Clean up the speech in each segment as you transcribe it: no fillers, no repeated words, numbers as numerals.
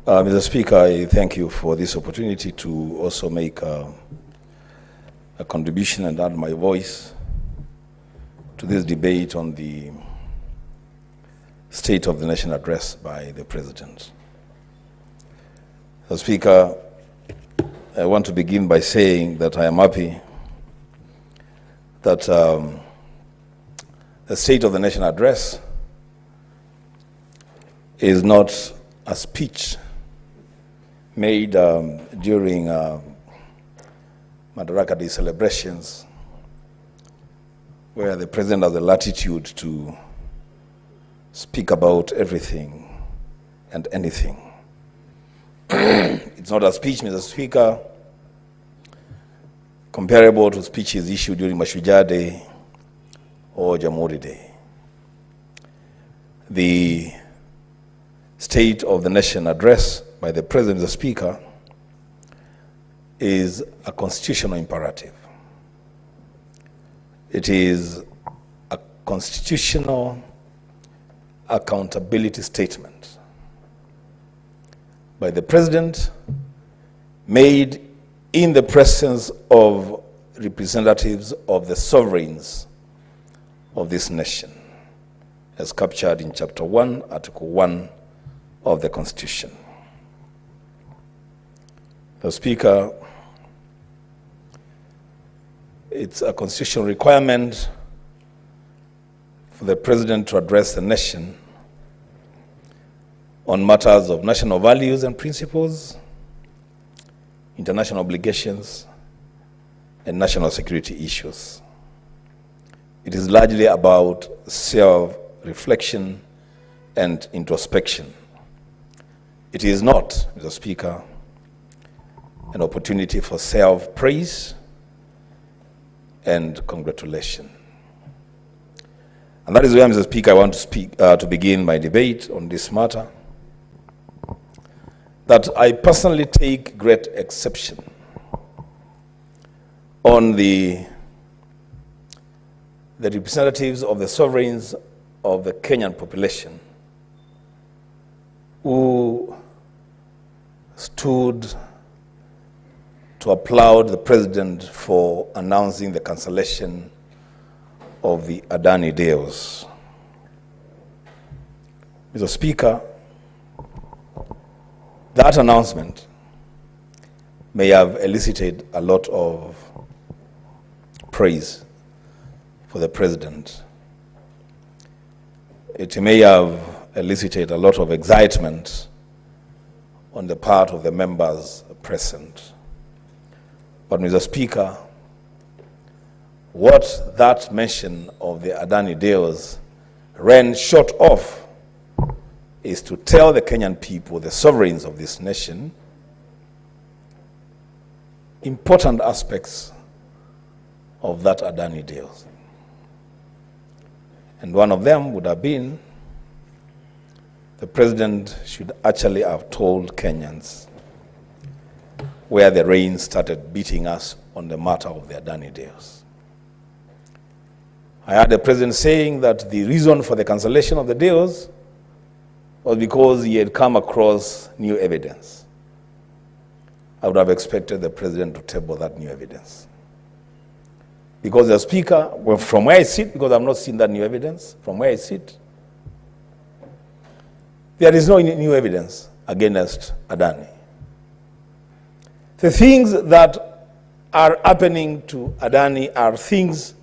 Mr. Speaker, I thank you for this opportunity to also make a contribution and add my voice to this debate on the State of the Nation address by the President. Mr. Speaker, I want to begin by saying that I am happy that the State of the Nation address is not a speech made during Madaraka Day celebrations, where the President has the latitude to speak about everything and anything. It's not a speech, Mr. Speaker, comparable to speeches issued during Mashujaa Day or Jamhuri Day. The State of the Nation address by the President, the Speaker, is a constitutional imperative. It is a constitutional accountability statement by the President, made in the presence of representatives of the sovereigns of this nation, as captured in Chapter 1, Article 1 of the Constitution. The Speaker, it's a constitutional requirement for the President to address the nation on matters of national values and principles, international obligations, and national security issues. It is largely about self-reflection and introspection. It is not, Mr. Speaker, an opportunity for self-praise and congratulation. And that is where, Mr. Speaker, I want to begin my debate on this matter, that I personally take great exception on the representatives of the sovereigns of the Kenyan population who stood to applaud the President for announcing the cancellation of the Adani deals. Mr. Speaker, that announcement may have elicited a lot of praise for the President. It may have elicited a lot of excitement on the part of the members present. But, Mr. Speaker, what that mention of the Adani deals ran short of is to tell the Kenyan people, the sovereigns of this nation, important aspects of that Adani deals. And one of them would have been the President should actually have told Kenyans where the rain started beating us on the matter of the Adani deals. I heard the President saying that the reason for the cancellation of the deals was because he had come across new evidence. I would have expected the President to table that new evidence. Because the Speaker, well, from where I sit, because I've not seen that new evidence, from where I sit, there is no new evidence against Adani. The things that are happening to Adani are things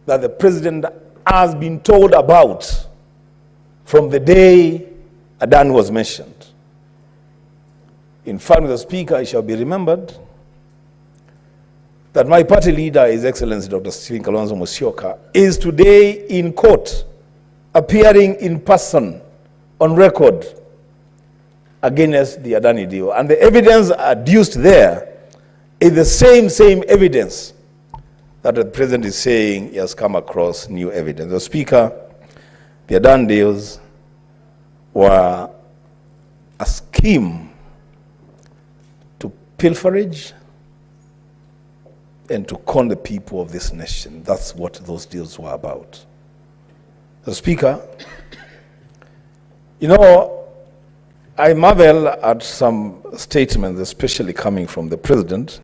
that the President has been told about from the day Adani was mentioned. In fact, Mr. Speaker, it shall be remembered that my party leader, His Excellency Dr. Stephen Kalonzo Musyoka, is today in court, appearing in person, on record, against the Adani deal. And the evidence adduced there is the same evidence that the President is saying he has come across new evidence. The Speaker, the Adani deals were a scheme to pilferage and to con the people of this nation. That's what those deals were about. The Speaker, you know, I marvel at some statements, especially coming from the president,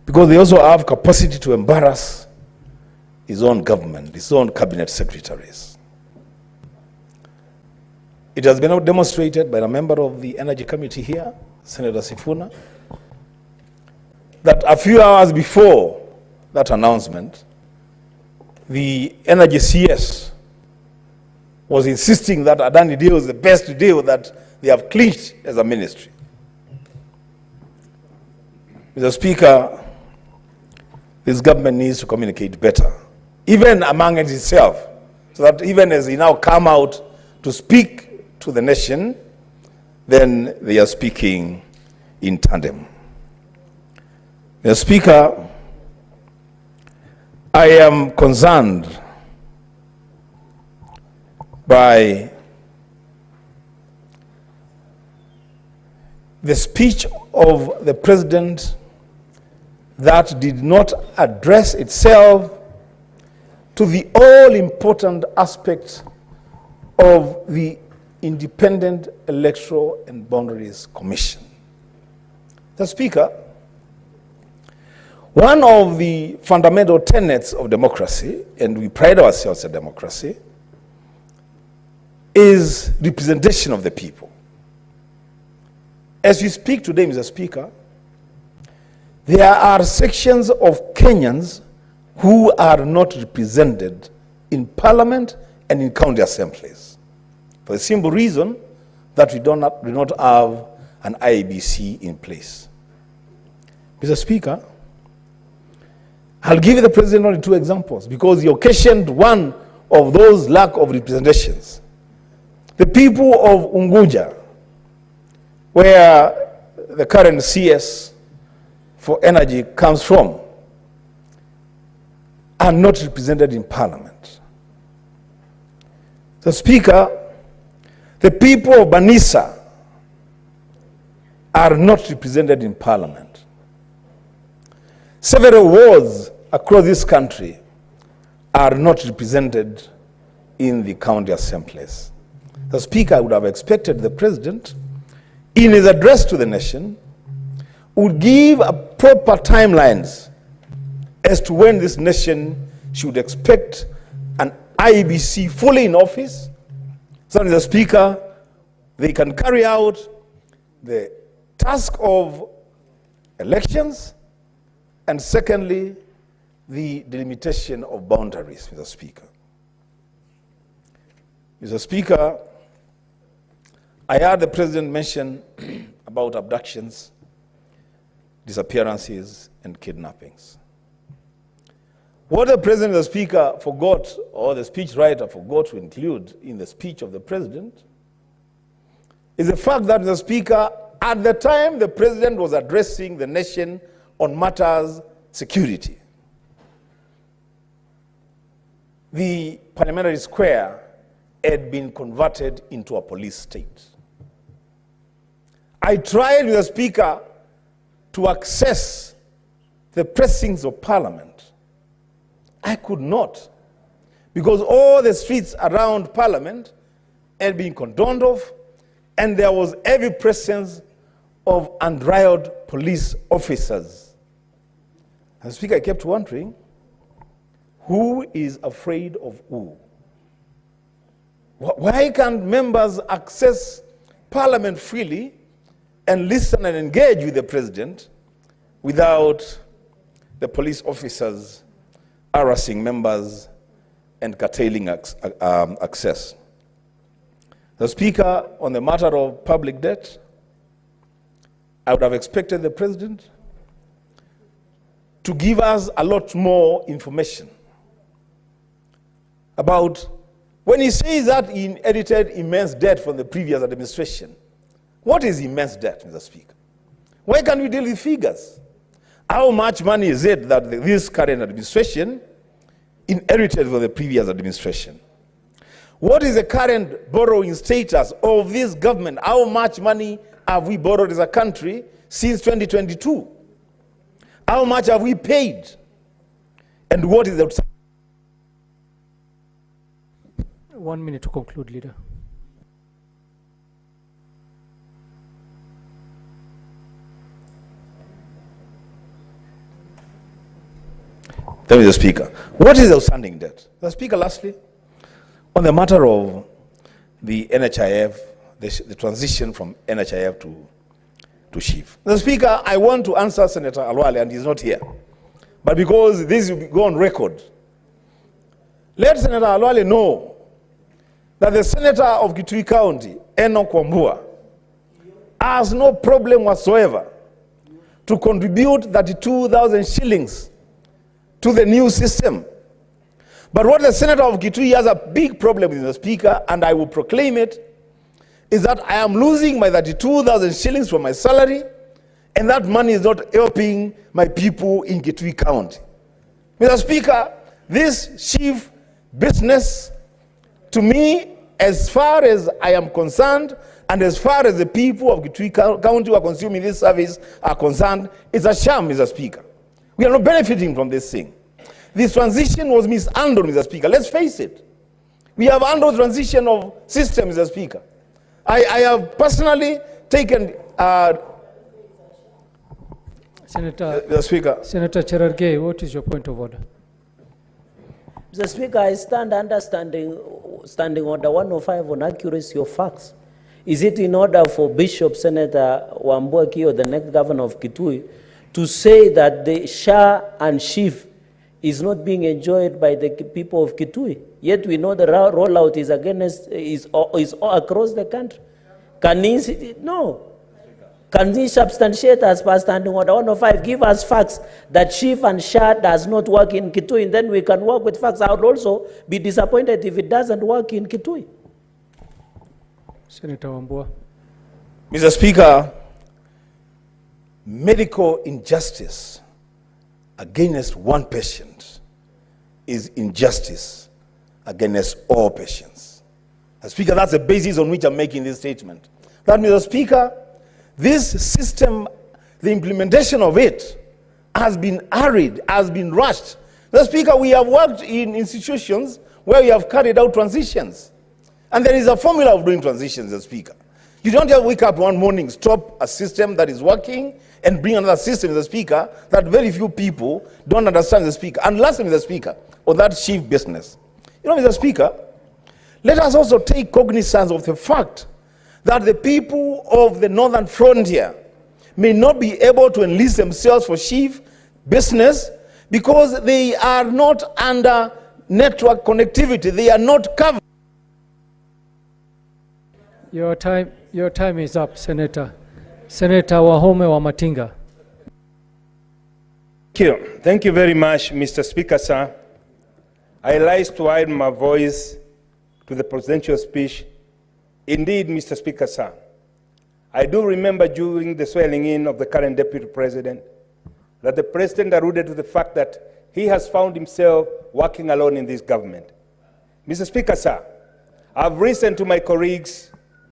because they also have capacity to embarrass his own government, his own cabinet secretaries. It has been demonstrated by a member of the Energy Committee here, Senator Sifuna, that a few hours before that announcement, the Energy CS was insisting that Adani deal is the best deal that they have clinched as a ministry. Mr. Speaker, this government needs to communicate better, even among itself, so that even as they now come out to speak to the nation, then they are speaking in tandem. Mr. Speaker, I am concerned by the speech of the president that did not address itself to the all-important aspects of the Independent Electoral and Boundaries Commission. The Speaker, one of the fundamental tenets of democracy, and we pride ourselves in democracy, is representation of the people. As we speak today, Mr. Speaker, there are sections of Kenyans who are not represented in Parliament and in county assemblies, for the simple reason that we do not have an IEBC in place. Mr. Speaker, I'll give you the president only two examples because he occasioned one of those lack of representations. The people of Unguja, where the current CS for energy comes from, are not represented in Parliament. The Speaker, the people of Banisa are not represented in Parliament. Several wards across this country are not represented in the county assemblies. The Speaker, I would have expected the President, in his address to the nation, would give a proper timelines as to when this nation should expect an IEBC fully in office, so that the Speaker, they can carry out the task of elections, and secondly, the delimitation of boundaries, Mr. Speaker. Mr. Speaker, I heard the President mention about abductions, disappearances, and kidnappings. What the President, the Speaker, forgot, or the speechwriter forgot to include in the speech of the President, is the fact that the Speaker, at the time the President was addressing the nation on matters security, the parliamentary square had been converted into a police state. I tried with the Speaker to access the precincts of Parliament. I could not, because all the streets around Parliament had been cordoned off, and there was heavy presence of unrivaled police officers. And the Speaker, I kept wondering, who is afraid of who? Why can't members access Parliament freely and listen and engage with the President without the police officers harassing members and curtailing access? The Speaker, on the matter of public debt, I would have expected the President to give us a lot more information about, when he says that he inherited immense debt from the previous administration. What is immense debt, Mr. Speaker? Why can't we deal with figures? How much money is it that this current administration inherited from the previous administration? What is the current borrowing status of this government? How much money have we borrowed as a country since 2022? How much have we paid? And what is the... 1 minute to conclude, Leader. Thank you, Mr. Speaker. What is the outstanding debt? Mr. Speaker, lastly, on the matter of the NHIF, the transition from NHIF to Shif. Mr. Speaker, I want to answer Senator Alwale, and he's not here. But because this will go on record, let Senator Alwale know that the Senator of Kitui County, Enoch Wambua, has no problem whatsoever to contribute 32,000 shillings to the new system. But what the Senator of Kitui has a big problem with, the Speaker, and I will proclaim it, is that I am losing my 32,000 shillings from my salary, and that money is not helping my people in Kitui County. Mr. Speaker, this Shif business, to me, as far as I am concerned, and as far as the people of Kitui County who are consuming this service are concerned, it's a sham, Mr. Speaker. We are not benefiting from this thing. This transition was mishandled, Mr. Speaker. Let's face it. We have handled transition of systems, Mr. Speaker. I have personally taken... Senator, Speaker. Senator Cherargei, what is your point of order? Mr. Speaker, I stand standing order 105 on accuracy of facts. Is it in order for Bishop Senator Wambua or the next governor of Kitui to say that the Shah and Shif is not being enjoyed by the people of Kitui? Yet we know the rollout is is across the country. Can he, no. Can he substantiate as per standing order 105, give us facts that Shif and Shah does not work in Kitui, and then we can work with facts. I would also be disappointed if it doesn't work in Kitui. Senator Wambua. Mr. Speaker, medical injustice against one patient is injustice against all patients. Mr. Speaker, that's the basis on which I'm making this statement. That, Mr. Speaker, this system, the implementation of it has been hurried, has been rushed. Mr. Speaker, we have worked in institutions where we have carried out transitions. And there is a formula of doing transitions, Mr. Speaker. You don't just wake up one morning, stop a system that is working, and bring another system, Mr. Speaker, that very few people don't understand, Mr. Speaker. And lastly, Mr. Speaker, on that Shif business. You know, Mr. Speaker, let us also take cognizance of the fact that the people of the northern frontier may not be able to enlist themselves for Shif business because they are not under network connectivity. They are not covered. Your time is up, Senator. Senator Wahome Wamatinga. Thank you very much, Mr. Speaker, sir. I rise to add my voice to the presidential speech. Indeed, Mr. Speaker, sir, I do remember during the swearing in of the current deputy president that the president alluded to the fact that he has found himself working alone in this government. Mr. Speaker, sir, I've listened to my colleagues